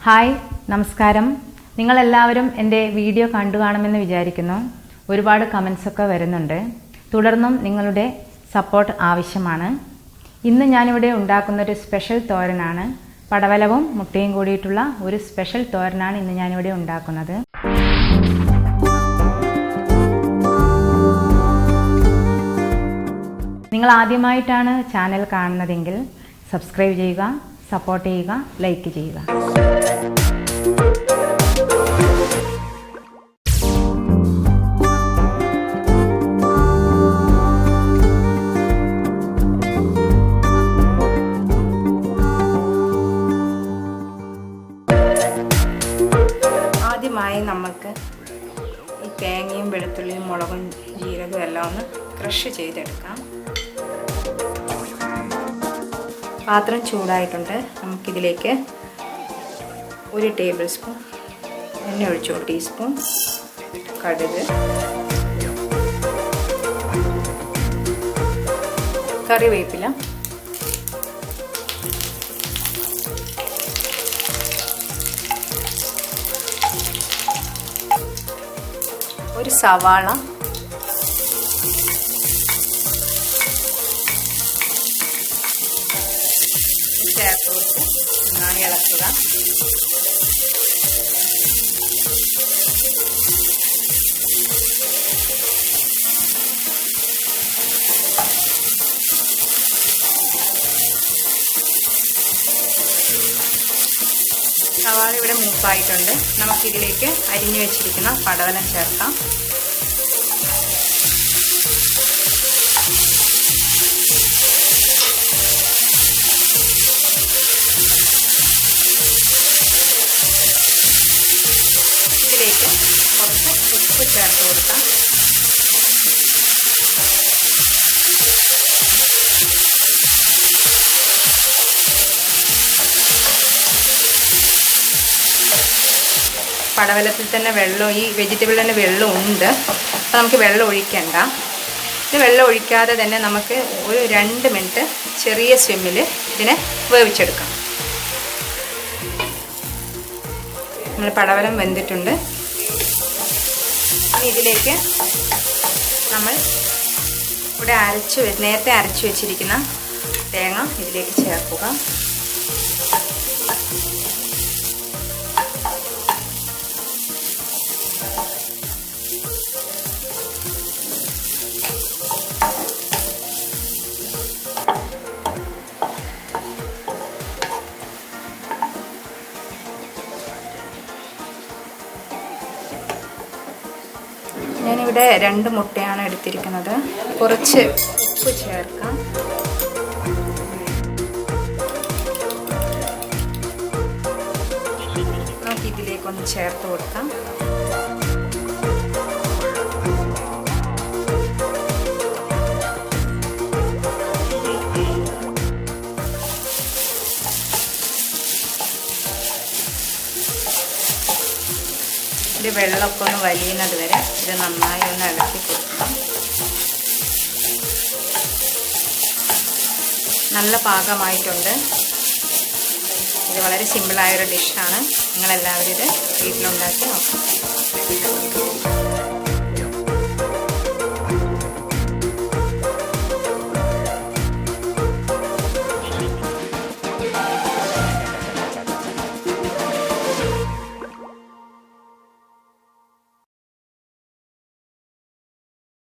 Hi നമസ്കാരം. നിങ്ങളെല്ലാവരും എൻ്റെ വീഡിയോ കണ്ടു കാണുമെന്ന് വിചാരിക്കുന്നു. ഒരുപാട് കമൻസ് ഒക്കെ വരുന്നുണ്ട്. തുടർന്നും നിങ്ങളുടെ സപ്പോർട്ട് ആവശ്യമാണ്. ഇന്ന് ഞാനിവിടെ ഉണ്ടാക്കുന്ന ഒരു സ്പെഷ്യൽ തോരനാണ്. പടവലവും മുട്ടയും കൂടിയിട്ടുള്ള ഒരു സ്പെഷ്യൽ തോരനാണ് ഇന്ന് ഞാനിവിടെ ഉണ്ടാക്കുന്നത്. നിങ്ങൾ ആദ്യമായിട്ടാണ് ചാനൽ കാണുന്നതെങ്കിൽ സബ്സ്ക്രൈബ് ചെയ്യുക, സപ്പോർട്ട് ചെയ്യുക, ലൈക്ക് ചെയ്യുക. ആദ്യമായി നമുക്ക് ഈ തേങ്ങയും വെളുത്തുള്ളിയും മുളകും ജീരകവും എല്ലാം ഒന്ന് ക്രഷ് ചെയ്തെടുക്കാം. പാത്രം ചൂടായിട്ടുണ്ട്. നമുക്കിതിലേക്ക് 1 ടേബിൾ സ്പൂൺ എണ്ണ ഒഴിച്ചു, 1 ടീസ്പൂൺ കടുക്, കറിവേപ്പില, ഒരു സവാള, ചേർത്ത് കൊടുത്ത് നന്നായി ഇളക്കുക. സവാള ഇവിടെ മൂപ്പായിട്ടുണ്ട്. നമുക്കിതിലേക്ക് അരിഞ്ഞു വെച്ചിരിക്കുന്ന പടവലം ചേർക്കാം. ഇതിലേക്ക് കുറച്ച് ഉപ്പ് ചേർത്ത് കൊടുക്കാം. പടവലത്തിൽ തന്നെ വെള്ളം, ഈ വെജിറ്റബിളിൽ തന്നെ വെള്ളം ഉണ്ട്. അപ്പോൾ നമുക്ക് വെള്ളം ഒഴിക്കണ്ട. ഇത് വെള്ളം ഒഴിക്കാതെ തന്നെ നമുക്ക് ഒരു 2 മിനിറ്റ് ചെറിയ സ്വിമ്മിൽ ഇതിനെ വേവിച്ചെടുക്കാം. നമ്മൾ പടവലം വെന്തിട്ടുണ്ട്. ഇനി ഇതിലേക്ക് നമ്മൾ ഇവിടെ നേരത്തെ അരച്ചു വെച്ചിരിക്കുന്ന തേങ്ങ ഇതിലേക്ക് ചേർക്കുക. ഞാനിവിടെ 2 മുട്ടയാണ് എടുത്തിരിക്കുന്നത്. കുറച്ച് ഉപ്പ് ചേർക്കാം. നമുക്ക് ഇതിലേക്കൊന്ന് ചേർത്ത് കൊടുക്കാം. ഇത് വെള്ളമൊക്കെ ഒന്ന് വലിയുന്നത് വരെ ഇത് നന്നായി ഒന്ന് ഇളക്കി കൊടുക്കാം. നല്ല പാകമായിട്ടുണ്ട്. ഇത് വളരെ സിമ്പിളായൊരു ഡിഷാണ്. നിങ്ങളെല്ലാവരും ഇത് വീട്ടിലുണ്ടാക്കി നോക്കാം.